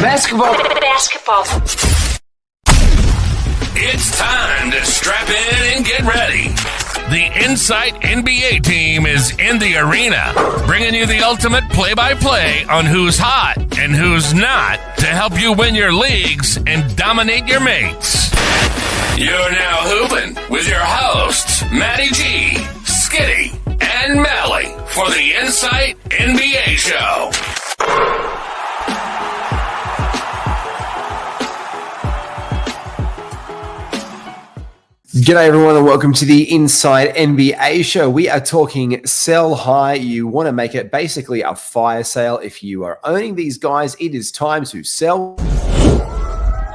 Basketball. It's time to strap in and get ready. The Insight NBA team is in the arena, bringing you the ultimate play-by-play on who's hot and who's not to help you win your leagues and dominate your mates. You're now hooping with your hosts, Matty G, Skitty, and Mally for the Insight NBA show. G'day everyone and welcome to the Insight NBA show. We are talking sell high. You want to make it basically a fire sale. If you are owning these guys, it is time to sell.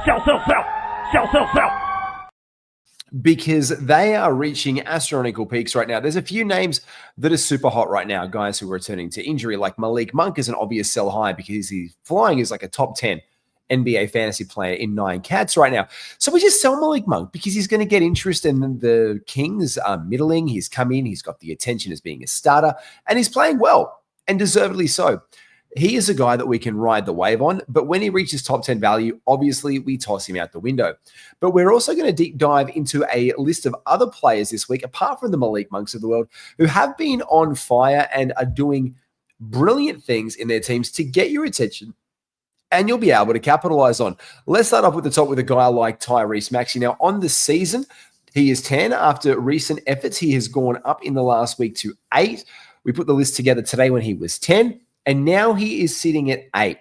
Sell. Because they are reaching astronomical peaks right now. There's a few names that are super hot right now, guys who are returning to injury, like Malik Monk is an obvious sell high because he's flying as like a top 10 NBA fantasy player in 9 cats right now. So we just sell Malik Monk because he's going to get interest in the Kings are middling. He's come in, he's got the attention as being a starter, and he's playing well, and deservedly so. He is a guy that we can ride the wave on, but when he reaches top 10 value, obviously we toss him out the window. But we're also going to deep dive into a list of other players this week, apart from the Malik Monks of the world, who have been on fire and are doing brilliant things in their teams to get your attention, and you'll be able to capitalize on. Let's start off with the top with a guy like Tyrese Maxey. Now, on the season, he is 10. After recent efforts, he has gone up in the last week to 8. We put the list together today when he was 10, and now he is sitting at 8.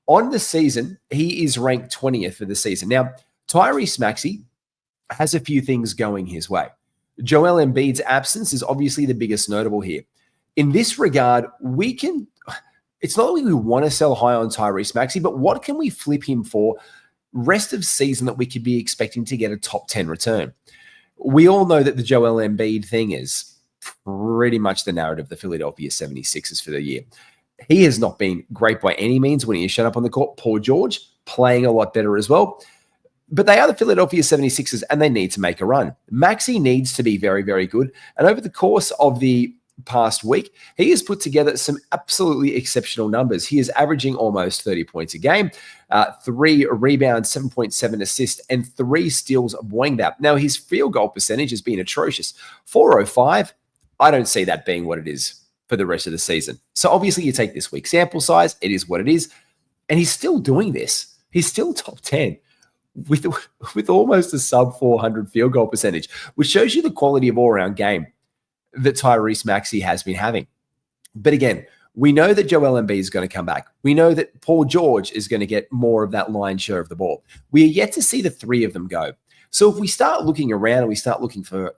On the season, he is ranked 20th for the season. Now, Tyrese Maxey has a few things going his way. Joel Embiid's absence is obviously the biggest notable here. In this regard, it's not that we want to sell high on Tyrese Maxey, but what can we flip him for rest of season that we could be expecting to get a top 10 return? We all know that the Joel Embiid thing is pretty much the narrative of the Philadelphia 76ers for the year. He has not been great by any means when he is shut up on the court. Paul George playing a lot better as well. But they are the Philadelphia 76ers and they need to make a run. Maxey needs to be very, very good. And over the course of the past week, he has put together some absolutely exceptional numbers. He is averaging almost 30 points a game, 3 rebounds, 7.7 assists, and 3 steals avoiding that. Now, his field goal percentage has been atrocious. 405, I don't see that being what it is for the rest of the season. So obviously you take this week's sample size, it is what it is, and he's still doing this. He's still top 10 with almost a sub 400 field goal percentage, which shows you the quality of all-around game that Tyrese Maxey has been having. But again, we know that Joel Embiid is going to come back. We know that Paul George is going to get more of that lion's share of the ball. We are yet to see the 3 of them go. So if we start looking around and we start looking for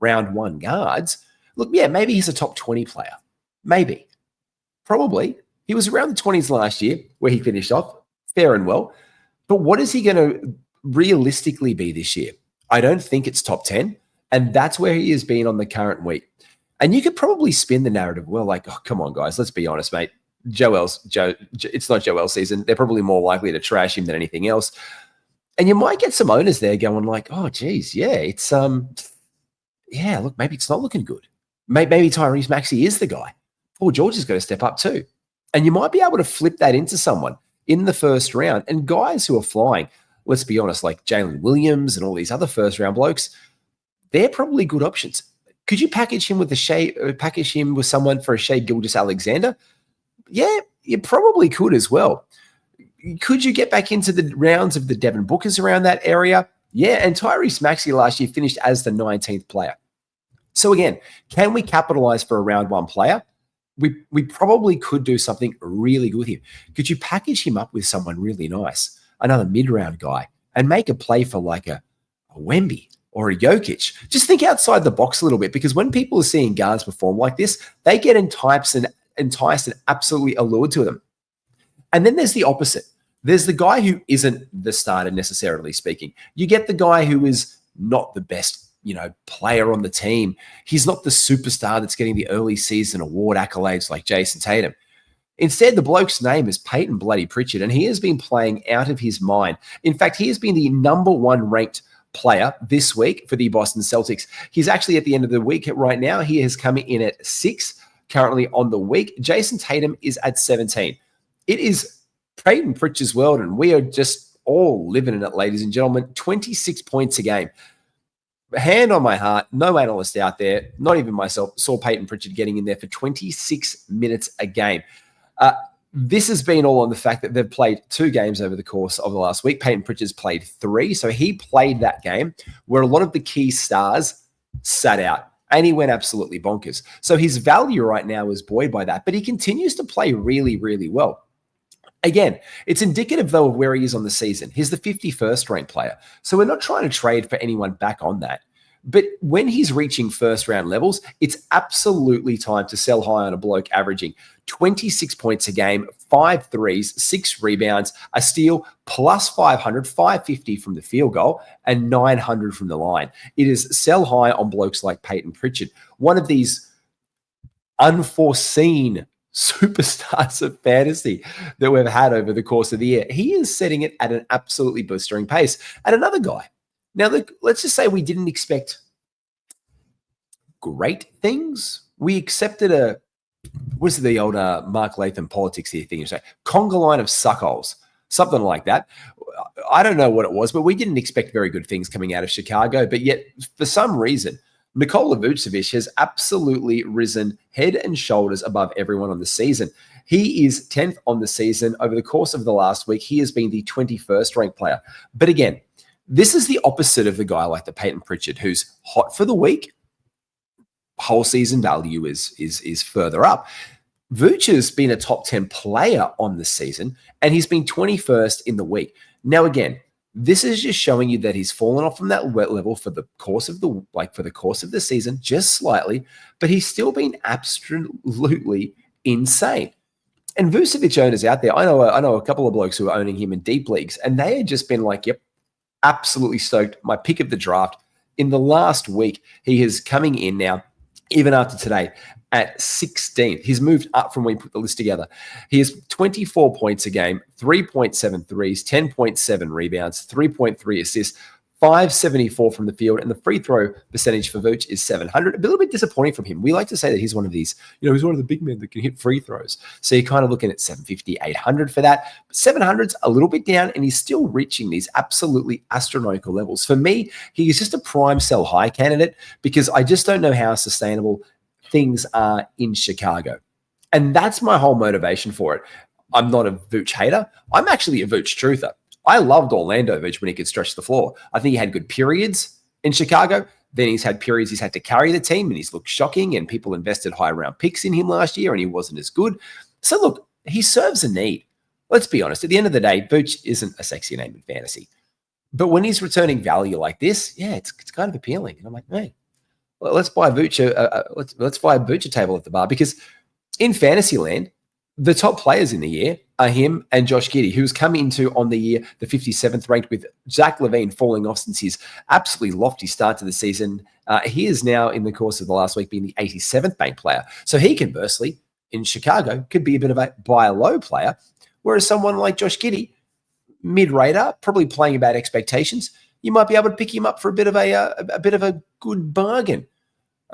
round 1 guards, look, yeah, maybe he's a top 20 player. Maybe. Probably. He was around the 20s last year where he finished off fair and well. But what is he going to realistically be this year? I don't think it's top 10. And that's where he has been on the current week. And you could probably spin the narrative well, like, oh, come on, guys, let's be honest, mate. It's not Joel's season. They're probably more likely to trash him than anything else. And you might get some owners there going like, oh, geez, yeah, it's, look, maybe it's not looking good. Maybe Tyrese Maxey is the guy. Paul George is going to step up too. And you might be able to flip that into someone in the first round. And guys who are flying, let's be honest, like Jalen Williams and all these other first-round blokes, they're probably good options. Could you package him with someone for a Shai Gilgeous-Alexander? Yeah, you probably could as well. Could you get back into the rounds of the Devin Bookers around that area? Yeah, and Tyrese Maxey last year finished as the 19th player. So again, can we capitalize for a round 1 player? We probably could do something really good here. Could you package him up with someone really nice, another mid-round guy, and make a play for like a Wemby or a Jokic? Just think outside the box a little bit, because when people are seeing guards perform like this, they get enticed and absolutely allured to them. And then there's the opposite. There's the guy who isn't the starter necessarily speaking. You get the guy who is not the best, player on the team. He's not the superstar that's getting the early season award accolades like Jason Tatum. Instead, the bloke's name is Peyton Bloody Pritchard, and he has been playing out of his mind. In fact, he has been the number 1 ranked player this week for the Boston Celtics. He's actually at the end of the week right now. He has come in at 6 currently on the week. Jason Tatum is at 17. It is Peyton Pritchard's world, and we are just all living in it, ladies and gentlemen. 26 points a game. Hand on my heart, no analyst out there, not even myself, saw Peyton Pritchard getting in there for 26 minutes a game. This has been all on the fact that they've played 2 games over the course of the last week. Peyton Pritchard's played 3, so he played that game where a lot of the key stars sat out, and he went absolutely bonkers. So his value right now is buoyed by that, but he continues to play really, really well. Again, it's indicative, though, of where he is on the season. He's the 51st ranked player. So we're not trying to trade for anyone back on that. But when he's reaching first round levels, it's absolutely time to sell high on a bloke averaging 26 points a game, 5 threes, 6 rebounds, a steal, plus 500, 550 from the field goal, and 900 from the line. It is sell high on blokes like Peyton Pritchard, one of these unforeseen superstars of fantasy that we've had over the course of the year. He is setting it at an absolutely blistering pace. And another guy. Now, look, let's just say we didn't expect great things. We accepted what's the old Mark Latham politics here thing? You say, conga line of suckholes, something like that. I don't know what it was, but we didn't expect very good things coming out of Chicago. But yet, for some reason, Nikola Vucevic has absolutely risen head and shoulders above everyone on the season. He is 10th on the season. Over the course of the last week, he has been the 21st ranked player. But again, this is the opposite of the guy like the Peyton Pritchard, who's hot for the week. Whole season value is further up. Vooch has been a top 10 player on the season, and he's been 21st in the week. Now, again, this is just showing you that he's fallen off from that level for the course of the season, just slightly, but he's still been absolutely insane. And Vucevic owners out there, I know a couple of blokes who are owning him in deep leagues, and they had just been like, yep, absolutely stoked. My pick of the draft. In the last week, he is coming in now, even after today, at 16th. He's moved up from when we put the list together. He has 24 points a game, 3.7 threes, 10.7 rebounds, 3.3 assists, 574 from the field, and the free throw percentage for Vooch is 700. A little bit disappointing from him. We like to say that he's one of these, he's one of the big men that can hit free throws. So you're kind of looking at 750, 800 for that. But 700's a little bit down, and he's still reaching these absolutely astronomical levels. For me, he is just a prime sell high candidate because I just don't know how sustainable things are in Chicago. And that's my whole motivation for it. I'm not a Vooch hater. I'm actually a Vooch truther. I loved Orlando Vooch when he could stretch the floor. I think he had good periods in Chicago. Then he's had periods he's had to carry the team, and he's looked shocking, and people invested high round picks in him last year, and he wasn't as good. So look, he serves a need. Let's be honest. At the end of the day, Vooch isn't a sexy name in fantasy. But when he's returning value like this, yeah, it's kind of appealing. And I'm like, hey, let's buy Vooch let's buy a Vooch table at the bar, because in fantasy land, the top players in the year are him and Josh Giddey, who's come into on the year the 57th ranked, with Zach LaVine falling off since his absolutely lofty start to the season. He is now, in the course of the last week, being the 87th ranked player. So he conversely, in Chicago, could be a bit of a buy low player, whereas someone like Josh Giddey, mid-rater, probably playing about expectations, you might be able to pick him up for a bit of a good bargain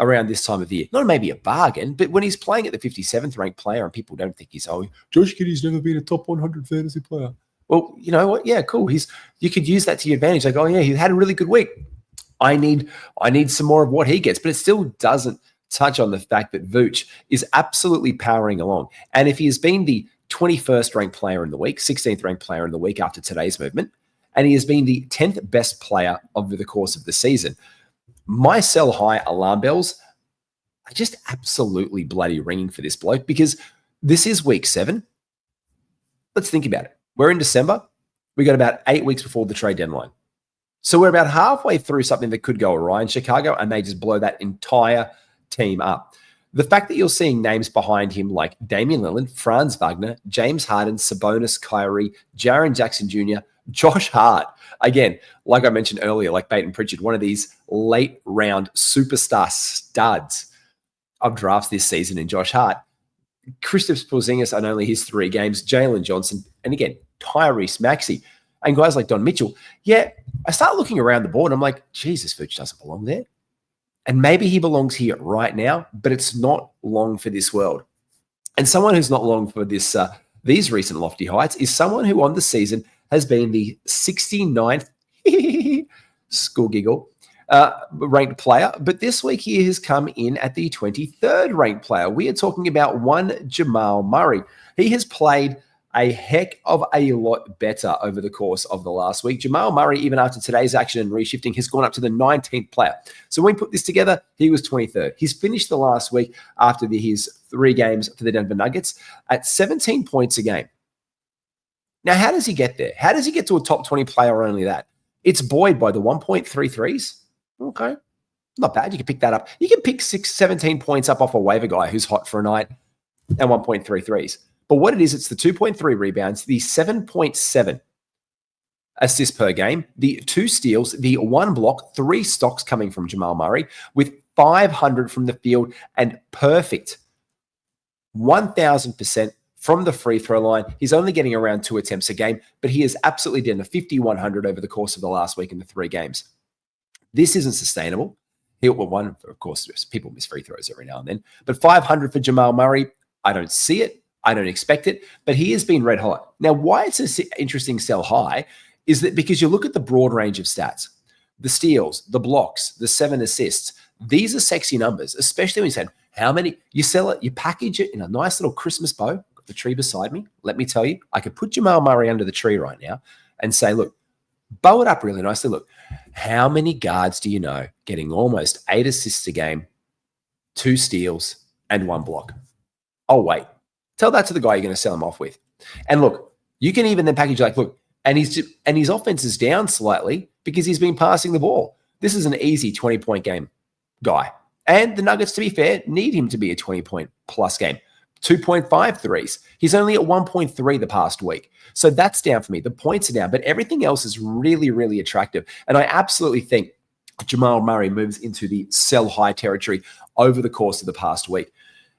around this time of the year. Not maybe a bargain, but when he's playing at the 57th ranked player and people don't think he's, Josh Giddey's never been a top 100 fantasy player. Well, you know what? Yeah, cool. You could use that to your advantage. Like, he had a really good week. I need some more of what he gets, but it still doesn't touch on the fact that Vooch is absolutely powering along. And if he has been the 21st ranked player in the week, 16th ranked player in the week after today's movement, and he has been the 10th best player over the course of the season, my sell high alarm bells are just absolutely bloody ringing for this bloke, because this is week 7. Let's think about it. We're in December. We got about 8 weeks before the trade deadline. So we're about halfway through something that could go awry in Chicago, and they just blow that entire team up. The fact that you're seeing names behind him like Damian Lillard, Franz Wagner, James Harden, Sabonis, Kyrie, Jaren Jackson Jr., Josh Hart. Again, like I mentioned earlier, like Peyton Pritchard, one of these late round superstar studs of drafts this season in Josh Hart. Kristaps Porzingis on only his 3 games, Jalen Johnson, and again, Tyrese Maxey, and guys like Don Mitchell. Yeah, I start looking around the board and I'm like, Jesus, Vooch doesn't belong there. And maybe he belongs here right now, but it's not long for this world. And someone who's not long for this these recent lofty heights is someone who on the season has been the 69th school giggle ranked player, but this week he has come in at the 23rd ranked player. We are talking about one Jamal Murray. He has played a heck of a lot better over the course of the last week. Jamal Murray, even after today's action and reshifting, has gone up to the 19th player. So when we put this together, he was 23rd. He's finished the last week after his 3 games for the Denver Nuggets at 17 points a game. Now, how does he get there? How does he get to a top 20 player or only that? It's buoyed by the 1.33s. Okay. Not bad. You can pick that up. You can pick 17 points up off a waiver guy who's hot for a night and 1.33s. But what it is, it's the 2.3 rebounds, the 7.7 assists per game, the 2 steals, the 1 block, 3 stocks coming from Jamal Murray with 500 from the field and perfect 1,000% from the free throw line. He's only getting around 2 attempts a game, but he is absolutely done a 5,100 over the course of the last week in the 3 games. This isn't sustainable. Of course, people miss free throws every now and then, but 500 for Jamal Murray, I don't see it. I don't expect it, but he has been red hot. Now, why it's an interesting sell high is that because you look at the broad range of stats, the steals, the blocks, the 7 assists, these are sexy numbers, especially when you said how many, you sell it, you package it in a nice little Christmas bow. I've got the tree beside me. Let me tell you, I could put Jamal Murray under the tree right now and say, look, bow it up really nicely. Look, how many guards do you know getting almost 8 assists a game, 2 steals, and 1 block? Oh, wait. Tell that to the guy you're going to sell him off with. And look, you can even then package like, look, and his offense is down slightly because he's been passing the ball. This is an easy 20-point game guy. And the Nuggets, to be fair, need him to be a 20-point plus game. 2.5 threes. He's only at 1.3 the past week. So that's down for me. The points are down, but everything else is really, really attractive. And I absolutely think Jamal Murray moves into the sell high territory over the course of the past week.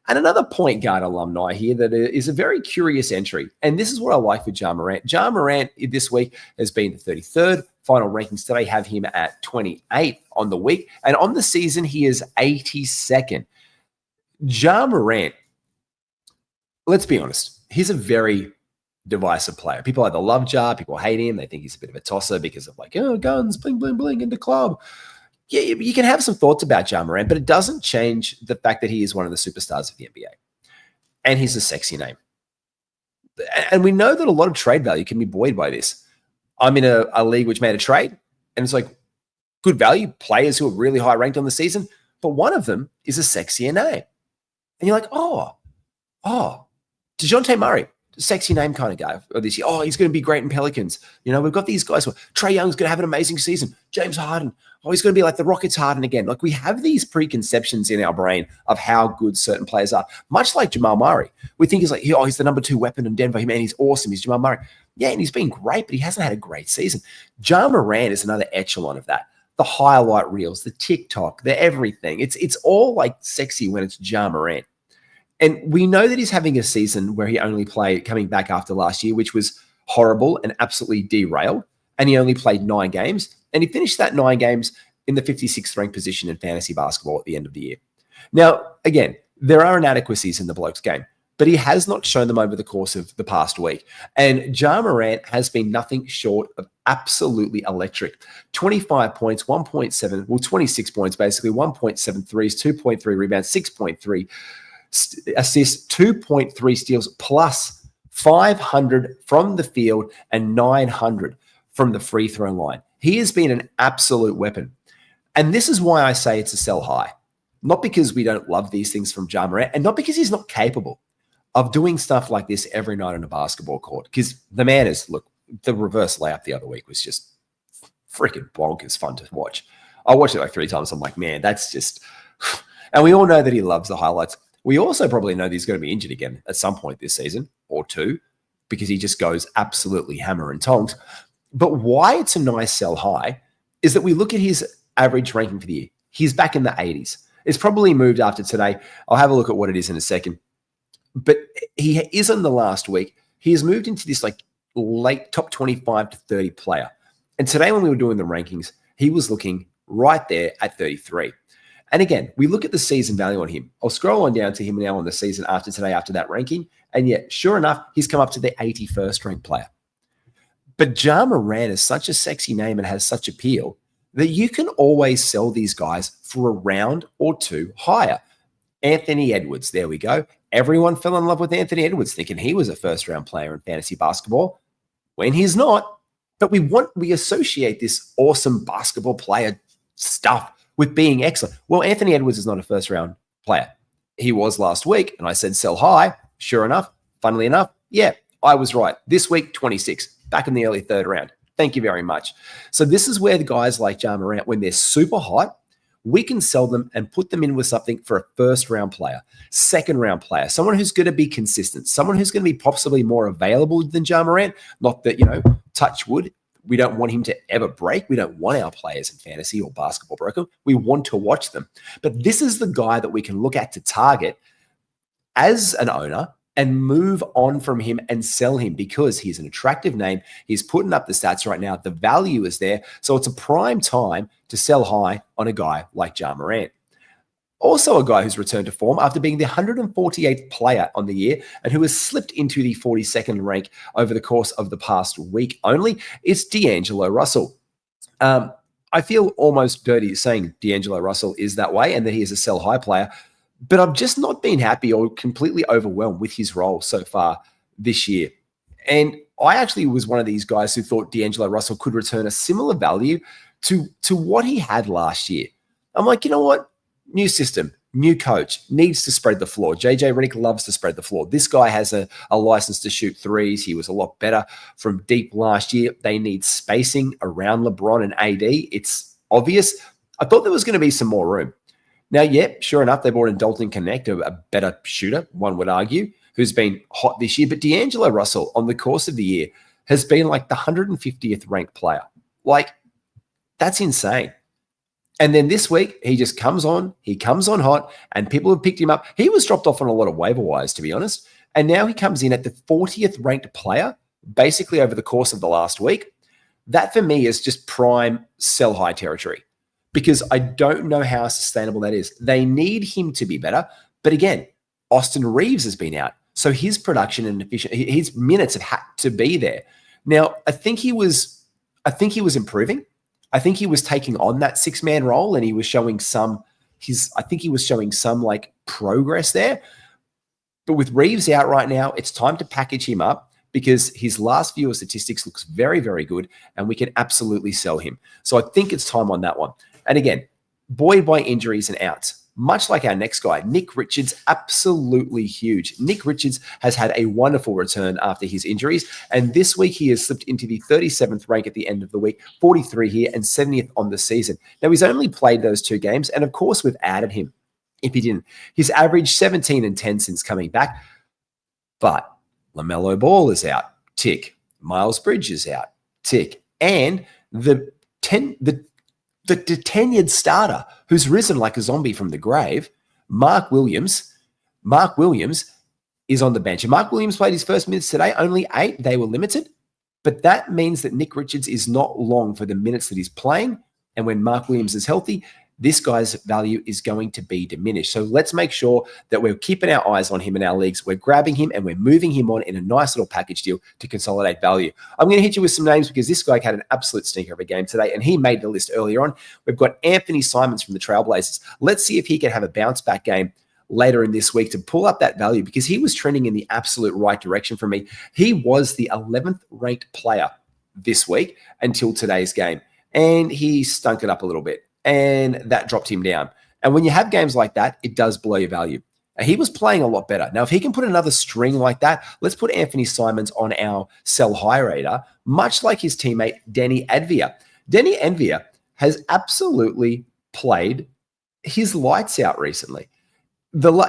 And another point guard alumni here that is a very curious entry. And this is what I like for Ja Morant. Ja Morant this week has been the 33rd. Final rankings today have him at 28th on the week. And on the season, he is 82nd. Ja Morant, let's be honest, he's a very divisive player. People either love Ja, people hate him. They think he's a bit of a tosser because of like, oh, guns, bling, bling, bling in the club. Yeah, you can have some thoughts about Ja Morant, but it doesn't change the fact that he is one of the superstars of the NBA. And he's a sexy name. And we know that a lot of trade value can be buoyed by this. I'm in a league which made a trade, and it's like good value, players who are really high ranked on the season, but one of them is a sexier name. And you're like, DeJounte Murray, sexy name kind of guy this year. Oh, he's going to be great in Pelicans. You know, we've got these guys. Trae Young's going to have an amazing season. James Harden. Oh, he's going to be like the Rockets Harden again. Like we have these preconceptions in our brain of how good certain players are. Much like Jamal Murray. We think he's like, oh, he's the number 2 weapon in Denver. Man, he's awesome. He's Jamal Murray. Yeah, and he's been great, but he hasn't had a great season. Ja Morant is another echelon of that. The highlight reels, the TikTok, the everything. It's all like sexy when it's Ja Morant. And we know that he's having a season where he only played coming back after last year, which was horrible and absolutely derailed. And he only played 9 games. And he finished that 9 games in the 56th ranked position in fantasy basketball at the end of the year. Now, again, there are inadequacies in the bloke's game, but he has not shown them over the course of the past week. And Ja Morant has been nothing short of absolutely electric. 25 points, 26 points, basically 1.7 threes, 2.3 rebounds, 6.3 assists, 2.3 steals, plus 500 from the field and 900 from the free throw line. He has been an absolute weapon. And this is why I say it's a sell high. Not because we don't love these things from Ja Morant, and not because he's not capable of doing stuff like this every night on a basketball court. Because the man is, look, the reverse layup the other week was just freaking bonkers fun to watch. I watched it like 3 times. I'm like, man, that's just... And we all know that he loves the highlights. We also probably know that he's going to be injured again at some point this season or 2 because he just goes absolutely hammer and tongs. But why it's a nice sell high is that we look at his average ranking for the year. He's back in the 80s. It's probably moved after today. I'll have a look at what it is in a second. But he is in the last week. He has moved into this like late top 25 to 30 player. And today when we were doing the rankings, he was looking right there at 33. And again, we look at the season value on him. I'll scroll on down to him now on the season after today, after that ranking. And yet, sure enough, he's come up to the 81st ranked player. But Ja Morant is such a sexy name and has such appeal that you can always sell these guys for a round or two higher. Anthony Edwards, there we go. Everyone fell in love with Anthony Edwards thinking he was a first-round player in fantasy basketball when he's not. But we associate this awesome basketball player stuff with being excellent. Well, Anthony Edwards is not a first-round player. He was last week, and I said sell high. Sure enough, funnily enough, yeah, I was right. This week, 26, back in the early third round. Thank you very much. So this is where the guys like Ja Morant, when they're super hot, we can sell them and put them in with something for a first-round player, second-round player, someone who's going to be consistent, someone who's going to be possibly more available than Ja Morant. Not that, touch wood, we don't want him to ever break. We don't want our players in fantasy or basketball broker. We want to watch them. But this is the guy that we can look at to target as an owner and move on from him and sell him because he's an attractive name. He's putting up the stats right now. The value is there. So it's a prime time to sell high on a guy like Ja Morant. Also a guy who's returned to form after being the 148th player on the year and who has slipped into the 42nd rank over the course of the past week only. It's D'Angelo Russell. I feel almost dirty saying D'Angelo Russell is that way and that he is a sell high player, but I've just not been happy or completely overwhelmed with his role so far this year. And I actually was one of these guys who thought D'Angelo Russell could return a similar value to what he had last year. I'm like, you know what? New system, new coach, needs to spread the floor. JJ Redick loves to spread the floor. This guy has a license to shoot threes. He was a lot better from deep last year. They need spacing around LeBron and AD. It's obvious. I thought there was going to be some more room. Now, yeah, sure enough, they brought in Dalton Connect, a better shooter, one would argue, who's been hot this year. But D'Angelo Russell, on the course of the year, has been like the 150th ranked player. Like, that's insane. And then this week, he just comes on hot, and people have picked him up. He was dropped off on a lot of waiver wires, to be honest. And now he comes in at the 40th ranked player, basically over the course of the last week. That for me is just prime sell high territory because I don't know how sustainable that is. They need him to be better. But again, Austin Reeves has been out. So his production and his minutes have had to be there. Now, I think he was improving. I think he was taking on that 6-man role and he was showing some like progress there. But with Reeves out right now, it's time to package him up because his last view of statistics looks very, very good and we can absolutely sell him. So I think it's time on that one. And again, buoyed by injuries and outs, much like our next guy, Nick Richards, absolutely huge. Nick Richards has had a wonderful return after his injuries. And this week he has slipped into the 37th rank at the end of the week, 43 here and 70th on the season. Now he's only played those 2 games. And of course we've added him if he didn't. He's averaged 17 and 10 since coming back. But LaMelo Ball is out, tick. Miles Bridges is out, tick. And the tenured starter who's risen like a zombie from the grave, Mark Williams is on the bench. And Mark Williams played his first minutes today, only 8. They were limited. But that means that Nick Richards is not long for the minutes that he's playing. And when Mark Williams is healthy, this guy's value is going to be diminished. So let's make sure that we're keeping our eyes on him in our leagues. We're grabbing him and we're moving him on in a nice little package deal to consolidate value. I'm going to hit you with some names because this guy had an absolute stinker of a game today and he made the list earlier on. We've got Anthony Simons from the Trailblazers. Let's see if he can have a bounce back game later in this week to pull up that value because he was trending in the absolute right direction for me. He was the 11th ranked player this week until today's game and he stunk it up a little bit. And that dropped him down. And when you have games like that, it does blow your value. And he was playing a lot better. Now, if he can put another string like that, let's put Anthony Simons on our sell high radar, much like his teammate, Denny Advia. Denny Advia has absolutely played his lights out recently.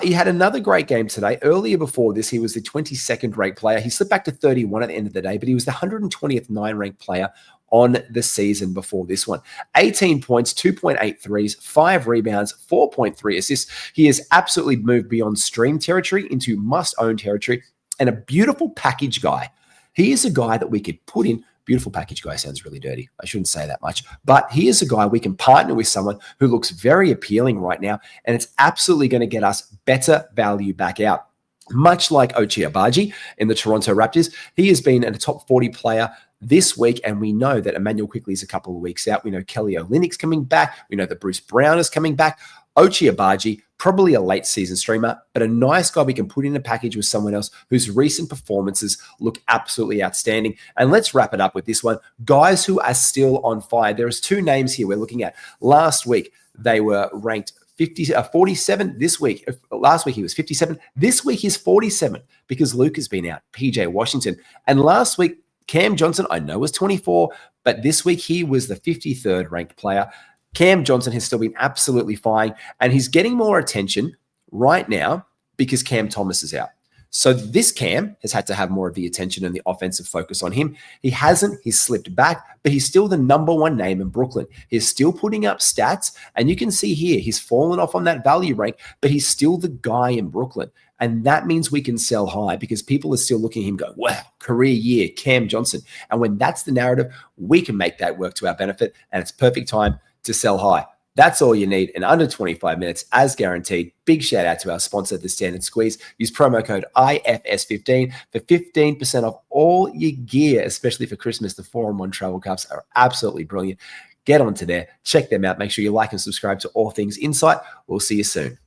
He had another great game today. Earlier before this, he was the 22nd ranked player. He slipped back to 31 at the end of the day, but he was the 120th 9-ranked player on the season before this one. 18 points, 2.8 threes, 5 rebounds, 4.3 assists. He has absolutely moved beyond stream territory into must-own territory and a beautiful package guy. He is a guy that we could put in Beautiful package guy sounds really dirty. I shouldn't say that much. But he is a guy we can partner with, someone who looks very appealing right now, and it's absolutely going to get us better value back out. Much like Ochai Agbaji in the Toronto Raptors, he has been a top 40 player this week, and we know that Emmanuel Quickley is a couple of weeks out. We know Kelly Olynyk's coming back. We know that Bruce Brown is coming back. Ochai Agbaji, probably a late season streamer, but a nice guy we can put in a package with someone else whose recent performances look absolutely outstanding. And let's wrap it up with this one. Guys who are still on fire. There's two names here we're looking at. Last week, they were ranked 47 this week. Last week he was 57. This week he's 47 because Luke has been out, PJ Washington. And last week, Cam Johnson, I know, was 24, but this week he was the 53rd ranked player. Cam Johnson has still been absolutely fine, and he's getting more attention right now because Cam Thomas is out. So this Cam has had to have more of the attention and the offensive focus on him. He hasn't. He's slipped back, but he's still the number one name in Brooklyn. He's still putting up stats, and you can see here he's fallen off on that value rank, but he's still the guy in Brooklyn. And that means we can sell high because people are still looking at him going, wow, career year, Cam Johnson. And when that's the narrative, we can make that work to our benefit, and it's perfect time to sell high. That's all you need in under 25 minutes, as guaranteed. Big shout out to our sponsor, The Standard Squeeze. Use promo code IFS15 for 15% off all your gear, especially for Christmas. The 4-on-1 travel cups are absolutely brilliant. Get onto there, check them out. Make sure you like and subscribe to all things Insight. We'll see you soon.